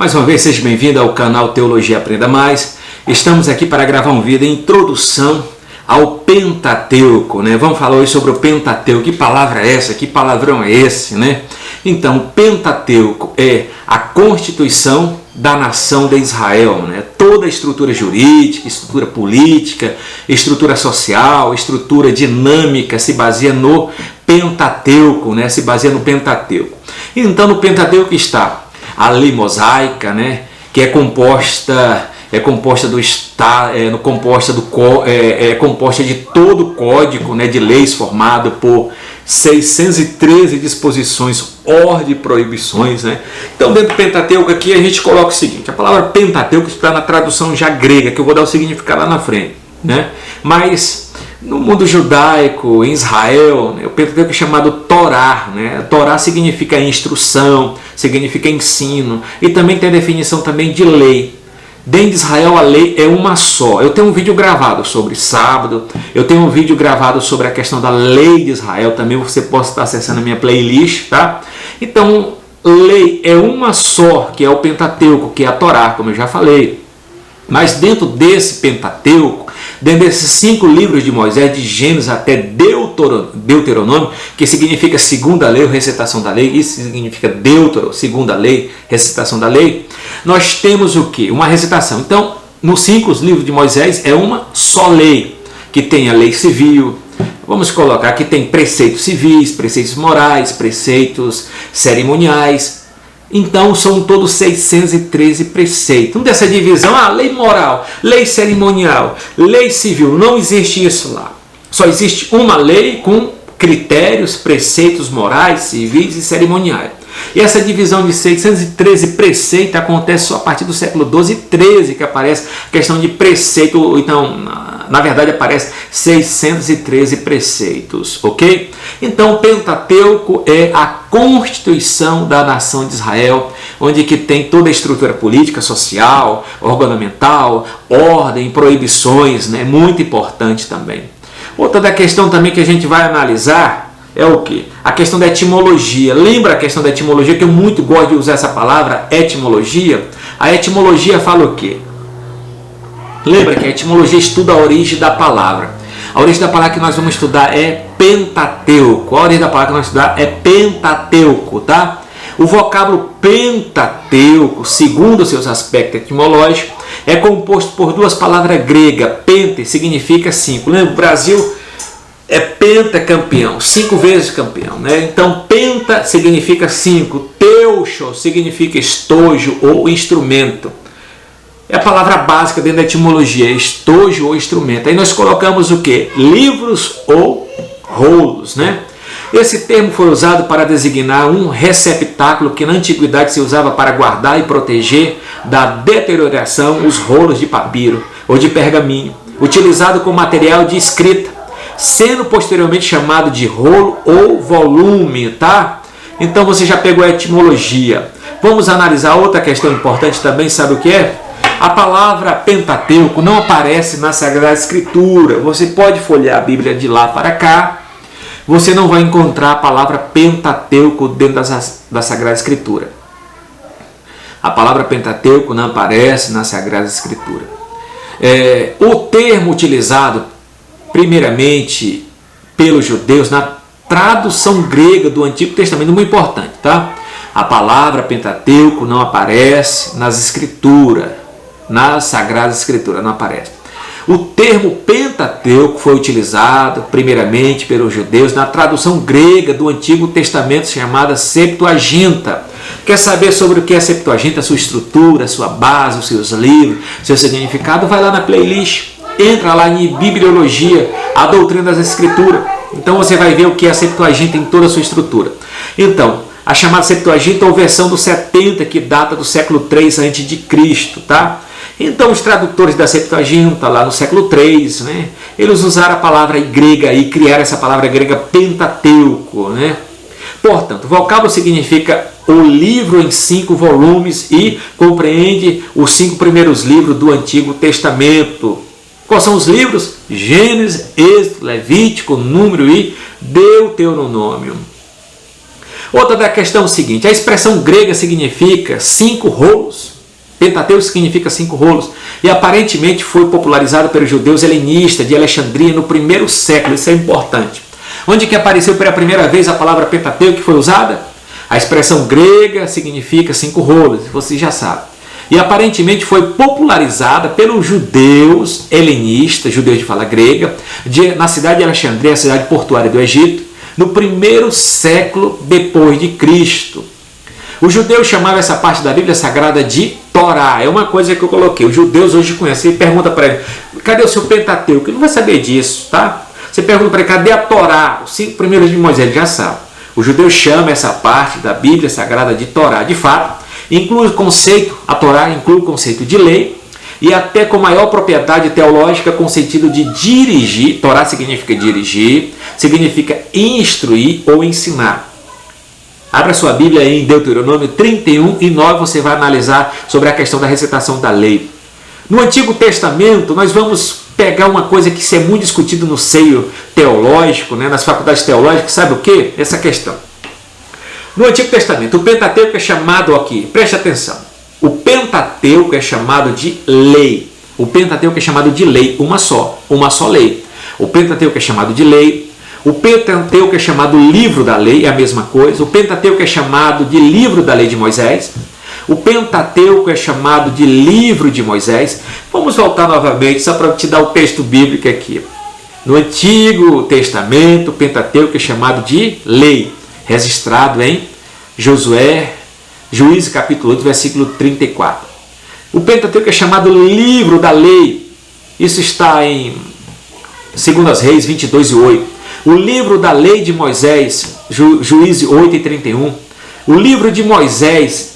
Mais uma vez, seja bem-vindo ao canal Teologia Aprenda Mais. Estamos aqui para gravar um vídeo de introdução ao Pentateuco, né? Vamos falar hoje sobre o Pentateuco. Que palavra é essa? Que palavrão é esse, né? Então, o Pentateuco é a constituição da nação de Israel, né? Toda a estrutura jurídica, estrutura política, estrutura social, estrutura dinâmica se baseia no Pentateuco, né? Se baseia no Pentateuco. Então, no Pentateuco está a lei mosaica, né? Que é composta de todo o código, né, de leis formado por 613 disposições, ordem e proibições, né? Então, dentro do Pentateuco aqui a gente coloca o seguinte: a palavra Pentateuco está na tradução já grega, que eu vou dar o significado lá na frente, né? Mas no mundo judaico, em Israel, né, o Pentateuco é chamado Torá, né? Torá significa instrução, significa ensino, e também tem a definição também de lei. Dentro de Israel a lei é uma só. Eu tenho um vídeo gravado sobre sábado, eu tenho um vídeo gravado sobre a questão da lei de Israel, também você pode estar acessando a minha playlist, tá? Então, lei é uma só, que é o Pentateuco, que é a Torá, como eu já falei. Mas dentro desse Pentateuco, dentro desses 5 livros de Moisés, de Gênesis até Deuteronômio, que significa segunda lei ou recitação da lei, isso significa Deutero, segunda lei, recitação da lei, nós temos o quê? Uma recitação. Então, nos 5 livros de Moisés é uma só lei, que tem a lei civil, vamos colocar que tem preceitos civis, preceitos morais, preceitos cerimoniais. Então são todos 613 preceitos. Dessa divisão, lei moral, lei cerimonial, lei civil, não existe isso lá. Só existe uma lei com critérios, preceitos morais, civis e cerimoniais. E essa divisão de 613 preceitos acontece só a partir do século 12 e 13, que aparece a questão de preceito. Então, na verdade, aparece 613 preceitos, ok? Então, o Pentateuco é a constituição da nação de Israel, onde que tem toda a estrutura política, social, ornamental, ordem, proibições, né? Muito importante também. Outra da questão também que a gente vai analisar é o que? A questão da etimologia. Lembra a questão da etimologia, que eu muito gosto de usar essa palavra, etimologia? A etimologia fala o quê? Lembra que a etimologia estuda a origem da palavra. A origem da palavra que nós vamos estudar é Pentateuco. A origem da palavra que nós vamos estudar é Pentateuco, tá? O vocábulo Pentateuco, segundo seus aspectos etimológicos, é composto por 2 palavras gregas. Pente significa 5. Lembra, o Brasil é pentacampeão, 5 vezes campeão, né? Então, penta significa 5, teucho significa estojo ou instrumento. É a palavra básica dentro da etimologia, estojo ou instrumento. Aí nós colocamos o que? Livros ou rolos, né? Esse termo foi usado para designar um receptáculo que na antiguidade se usava para guardar e proteger da deterioração os rolos de papiro ou de pergaminho, utilizado como material de escrita, sendo posteriormente chamado de rolo ou volume, tá? Então você já pegou a etimologia. Vamos analisar outra questão importante também, sabe o que é? A palavra Pentateuco não aparece na Sagrada Escritura. Você pode folhear a Bíblia de lá para cá, você não vai encontrar a palavra Pentateuco dentro da Sagrada Escritura. A palavra Pentateuco não aparece na Sagrada Escritura. O termo utilizado primeiramente pelos judeus na tradução grega do Antigo Testamento, muito importante, tá? A palavra Pentateuco não aparece nas Escrituras, na Sagrada Escritura, não aparece. O termo Pentateuco foi utilizado primeiramente pelos judeus na tradução grega do Antigo Testamento chamada Septuaginta. Quer saber sobre o que é a Septuaginta, a sua estrutura, a sua base, os seus livros, seu significado? Vai lá na playlist. Entra lá em Bibliologia, a doutrina das Escrituras. Então você vai ver o que é a Septuaginta em toda a sua estrutura. Então, a chamada Septuaginta ou versão do 70, que data do século 3 a.C., tá? Então os tradutores da Septuaginta, lá no século 3, né? Eles usaram a palavra grega e criaram essa palavra grega Pentateuco, né? Portanto, o vocábulo significa o livro em 5 volumes e compreende os 5 primeiros livros do Antigo Testamento. Quais são os livros? Gênesis, Êxodo, Levítico, Número e Deuteronômio. Outra da questão é o seguinte: a expressão grega significa 5 rolos. Pentateuco significa 5 rolos e aparentemente foi popularizado pelos judeus helenistas de Alexandria no primeiro século. Isso é importante. Onde que apareceu pela primeira vez a palavra Pentateuco que foi usada? A expressão grega significa 5 rolos, você já sabe. E aparentemente foi popularizada pelos judeus helenistas, judeus de fala grega, na cidade de Alexandria, a cidade portuária do Egito, no primeiro século depois de Cristo. Os judeus chamavam essa parte da Bíblia Sagrada de Torá. É uma coisa que eu coloquei. Os judeus hoje conhecem. Você pergunta para ele, cadê o seu Pentateuco? Ele não vai saber disso, tá? Você pergunta para ele, cadê a Torá? Os 5 primeiros de Moisés, ele já sabe. Os judeus chamam essa parte da Bíblia Sagrada de Torá. De fato, inclui o conceito, a Torá inclui o conceito de lei e até com maior propriedade teológica com o sentido de dirigir. Torá significa dirigir, significa instruir ou ensinar. Abra sua Bíblia em Deuteronômio 31 e 9, você vai analisar sobre a questão da recitação da lei. No Antigo Testamento, nós vamos pegar uma coisa que isso é muito discutido no seio teológico, né, nas faculdades teológicas, sabe o que? Essa questão. No Antigo Testamento, o Pentateuco é chamado aqui, preste atenção, o Pentateuco é chamado de lei. O Pentateuco é chamado de lei, uma só lei. O Pentateuco é chamado de lei. O Pentateuco é chamado livro da lei, é a mesma coisa. O Pentateuco é chamado de livro da lei de Moisés. O Pentateuco é chamado de livro de Moisés. Vamos voltar novamente, só para te dar o texto bíblico aqui. No Antigo Testamento, o Pentateuco é chamado de lei, registrado em Josué, Juízes capítulo 8, versículo 34. O Pentateuco é chamado livro da lei. Isso está em 2 Reis 22 e 8. O livro da lei de Moisés, Juízes 8 e 31. O livro de Moisés,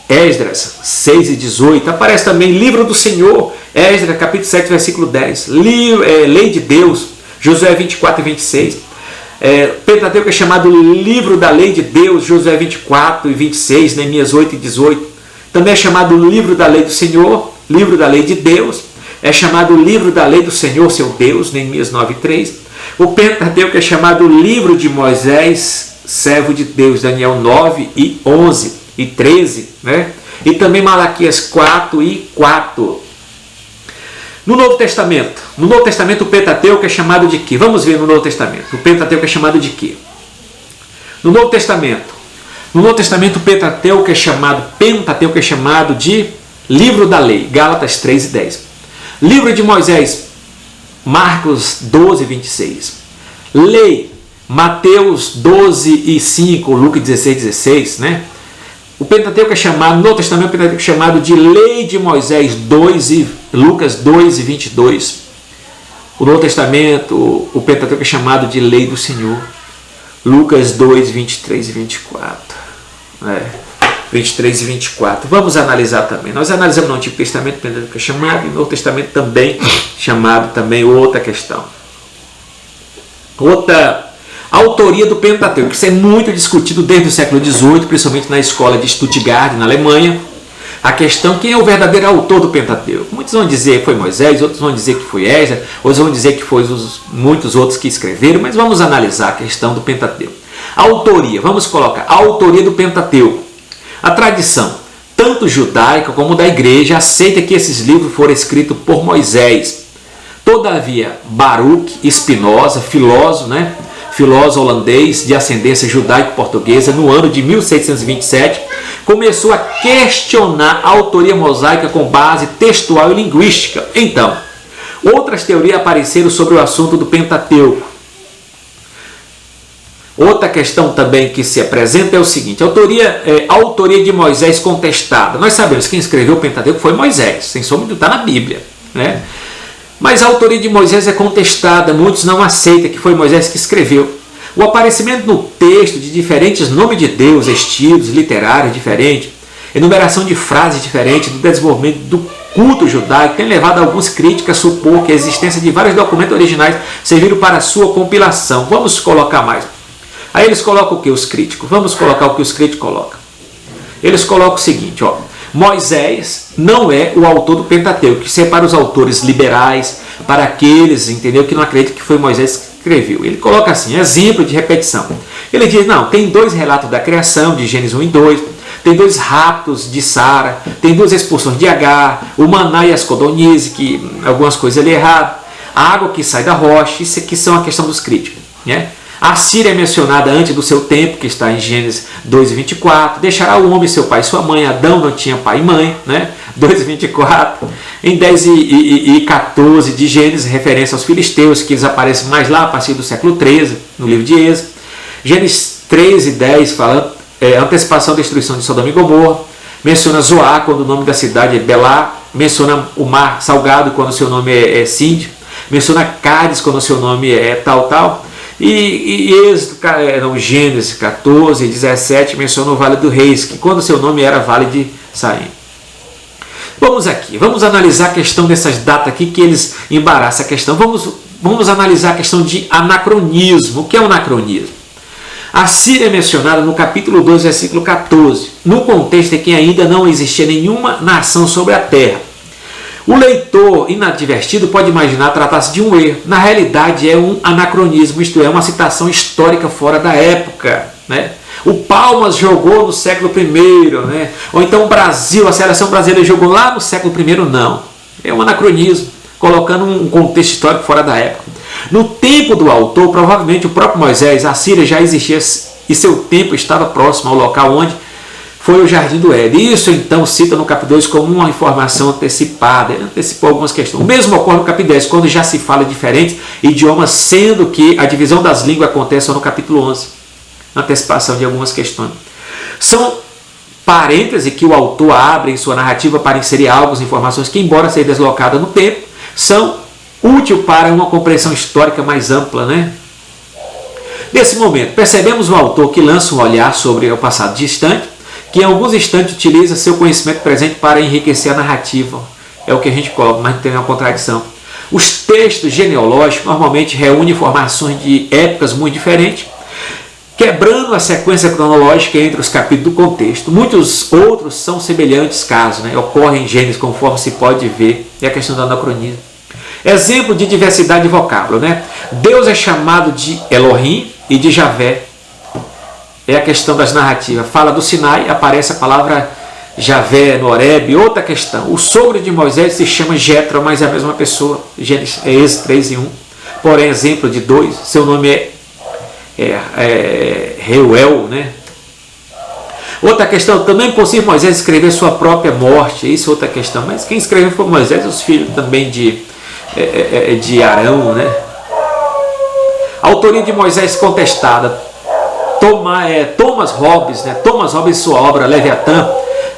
Esdras 6 e 18. Aparece também livro do Senhor, Esdras capítulo 7, versículo 10. Lei de Deus, Josué 24 e 26. Pentateuco é chamado livro da lei de Deus, Josué 24 e 26, Neemias 8 e 18. Também é chamado livro da lei do Senhor, livro da lei de Deus. É chamado livro da lei do Senhor, seu Deus, Neemias 9 e 3. O Pentateuco é chamado livro de Moisés, servo de Deus, Daniel 9 e 11 e 13, né? E também Malaquias 4 e 4. No Novo Testamento o Pentateuco é chamado de quê? Vamos ver no Novo Testamento. O Pentateuco é chamado de quê? No Novo Testamento o Pentateuco é chamado de livro da lei, Gálatas 3 e 10. Livro de Moisés, Marcos 12 e 26. Lei, Mateus 12 e 5, Lucas 16 e 16, né? O Pentateuco é chamado, no Novo Testamento, o Pentateuco é chamado de lei de Moisés 2 e Lucas 2 e 22. O Novo Testamento, o Pentateuco é chamado de lei do Senhor, Lucas 2, 23 e 24. 23 e 24. Vamos analisar também. Nós analisamos no Antigo Testamento, o Pentateuco é chamado, e no Novo Testamento também chamado também outra questão. A autoria do Pentateuco. Isso é muito discutido desde o século XVIII, principalmente na escola de Stuttgart, na Alemanha. A questão, quem é o verdadeiro autor do Pentateuco? Muitos vão dizer que foi Moisés, outros vão dizer que foi Esdras, outros vão dizer que foi muitos outros que escreveram, mas vamos analisar a questão do Pentateuco. A autoria, vamos colocar a autoria do Pentateuco. A tradição, tanto judaica como da igreja, aceita que esses livros foram escritos por Moisés. Todavia, Baruch Spinoza, filósofo holandês de ascendência judaico-portuguesa, no ano de 1627, começou a questionar a autoria mosaica com base textual e linguística. Então, outras teorias apareceram sobre o assunto do Pentateuco. Outra questão também que se apresenta é o seguinte: a autoria de Moisés contestada. Nós sabemos que quem escreveu o Pentateuco foi Moisés, sem sombra de dúvida, está na Bíblia, né? Mas a autoria de Moisés é contestada, muitos não aceitam que foi Moisés que escreveu. O aparecimento no texto de diferentes nomes de Deus, estilos literários diferentes, enumeração de frases diferentes, do desenvolvimento do culto judaico, tem levado alguns críticos a supor que a existência de vários documentos originais serviram para sua compilação. Vamos colocar mais. Aí eles colocam o que? Os críticos. Vamos colocar o que os críticos colocam. Eles colocam o seguinte, ó. Moisés não é o autor do Pentateuco, que separa os autores liberais para aqueles, entendeu, que não acreditam que foi Moisés que escreveu. Ele coloca assim, exemplo de repetição. Ele diz, não, tem 2 relatos da criação, de Gênesis 1 e 2, tem 2 raptos de Sara, tem 2 expulsões de Agar, o maná e as codornizes, que algumas coisas ali erradas, a água que sai da rocha, isso aqui são a questão dos críticos, né? A Síria é mencionada antes do seu tempo, que está em Gênesis 2:24. Deixará o homem seu pai e sua mãe. Adão não tinha pai e mãe, né? 2:24. Em 10:14 de Gênesis, referência aos filisteus, que eles aparecem mais lá a partir do século 13, no livro de Êxodo. Gênesis 13:10 fala antecipação da destruição de Sodoma e Gomorra. Menciona Zoar, quando o nome da cidade é Belá. Menciona o mar salgado, quando o seu nome é Síndio. Menciona Cádiz, quando o seu nome é tal. E Gênesis 14:17 menciona o Vale do Reis, que quando seu nome era Vale de Saim. Vamos analisar a questão dessas datas aqui, que eles embaraçam a questão. Vamos analisar a questão de anacronismo. O que é um anacronismo? A Síria é mencionada no capítulo 2, versículo 14, no contexto em que ainda não existia nenhuma nação sobre a terra. O leitor inadvertido pode imaginar tratar-se de um erro. Na realidade é um anacronismo, isto é, uma citação histórica fora da época, né? O Palmas jogou no século I, né? Ou então o Brasil, a seleção brasileira jogou lá no século I, não. É um anacronismo, colocando um contexto histórico fora da época. No tempo do autor, provavelmente o próprio Moisés, a Síria já existia e seu tempo estava próximo ao local onde foi o Jardim do Éden. Isso então cita no capítulo 2 como uma informação antecipada. Ele antecipou algumas questões. O mesmo ocorre no capítulo 10, quando já se fala diferentes idiomas, sendo que a divisão das línguas acontece só no capítulo 11. Antecipação de algumas questões. São parênteses que o autor abre em sua narrativa para inserir algumas informações que, embora sejam deslocadas no tempo, são úteis para uma compreensão histórica mais ampla, né? Nesse momento, percebemos o autor que lança um olhar sobre o passado distante, que em alguns instantes utiliza seu conhecimento presente para enriquecer a narrativa. É o que a gente coloca, mas não tem nenhuma contradição. Os textos genealógicos normalmente reúnem informações de épocas muito diferentes, quebrando a sequência cronológica entre os capítulos do contexto. Muitos outros são semelhantes casos, né? Ocorrem em Gênesis, conforme se pode ver, é a questão do anacronismo. Exemplo de diversidade de vocábulo, né? Deus é chamado de Elohim e de Javé. É a questão das narrativas. Fala do Sinai, aparece a palavra Javé no Horebe. Outra questão, o sogro de Moisés se chama Jetro, mas é a mesma pessoa. Gênesis 3:1. Porém, exemplo de 2, seu nome é Reuel, né? Outra questão, também é possível Moisés escrever sua própria morte. Isso é outra questão. Mas quem escreveu foi Moisés, os filhos também de Arão, né? A autoria de Moisés contestada. Thomas Hobbes, né? Thomas Hobbes, em sua obra Leviatã,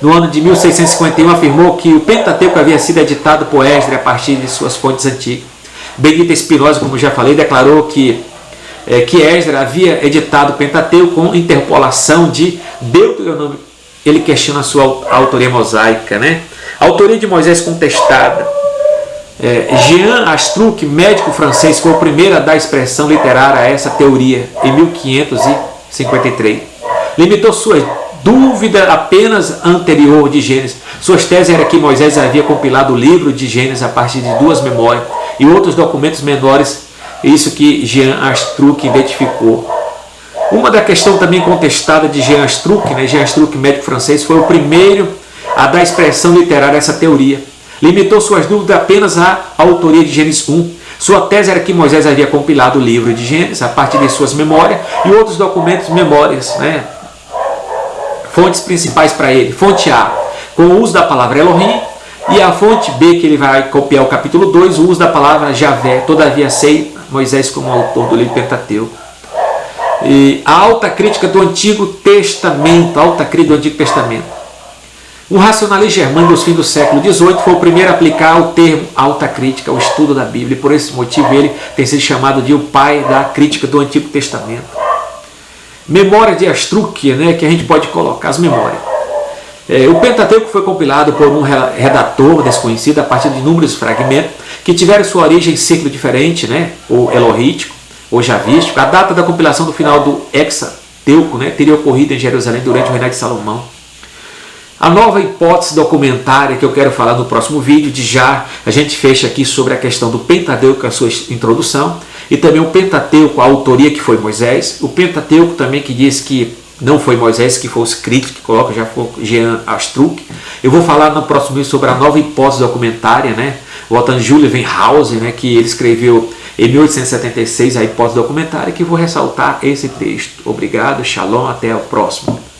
no ano de 1651, afirmou que o Pentateuco havia sido editado por Esdras a partir de suas fontes antigas. Benedito Spinoza, como já falei, declarou que Esdras havia editado o Pentateuco com interpolação de Deuteronômio. Ele questiona a sua autoria mosaica, né? A autoria de Moisés contestada. Jean Astruc, médico francês, foi o primeiro a dar expressão literária a essa teoria em 1553. Limitou sua dúvida apenas anterior de Gênesis. Suas teses eram que Moisés havia compilado o livro de Gênesis a partir de 2 memórias e outros documentos menores, isso que Jean Astruc identificou. Uma da questão também contestada de Jean Astruc, né? Jean Astruc, médico francês, foi o primeiro a dar expressão literária a essa teoria. Limitou suas dúvidas apenas à autoria de Gênesis 1. Sua tese era que Moisés havia compilado o livro de Gênesis a partir de suas memórias e outros documentos memórias, né? Fontes principais para ele. Fonte A, com o uso da palavra Elohim, e a fonte B, que ele vai copiar o capítulo 2, o uso da palavra Javé. Todavia aceita Moisés como autor do livro Pentateuco. E a alta crítica do Antigo Testamento. Alta crítica do Antigo Testamento. Um racionalista germânico dos fins do século XVIII foi o primeiro a aplicar o termo alta crítica ao estudo da Bíblia. E por esse motivo ele tem sido chamado de o pai da crítica do Antigo Testamento. Memória de Astruc, né, que a gente pode colocar as memórias. O Pentateuco foi compilado por um redator desconhecido a partir de inúmeros fragmentos que tiveram sua origem em ciclo diferente, né, ou elorrítico, ou javístico. A data da compilação do final do Hexateuco, né, teria ocorrido em Jerusalém durante o reinado de Salomão. A nova hipótese documentária que eu quero falar no próximo vídeo, a gente fecha aqui sobre a questão do Pentateuco, a sua introdução, e também o Pentateuco, a autoria que foi Moisés, o Pentateuco também que diz que Não foi Moisés que foi os críticos que coloca, já foi Jean Astruc. Eu vou falar no próximo vídeo sobre a nova hipótese documentária, né? Wolfgang Julius Wellhausen, né, que ele escreveu em 1876 a hipótese documentária, que vou ressaltar esse texto. Obrigado, shalom, até o próximo.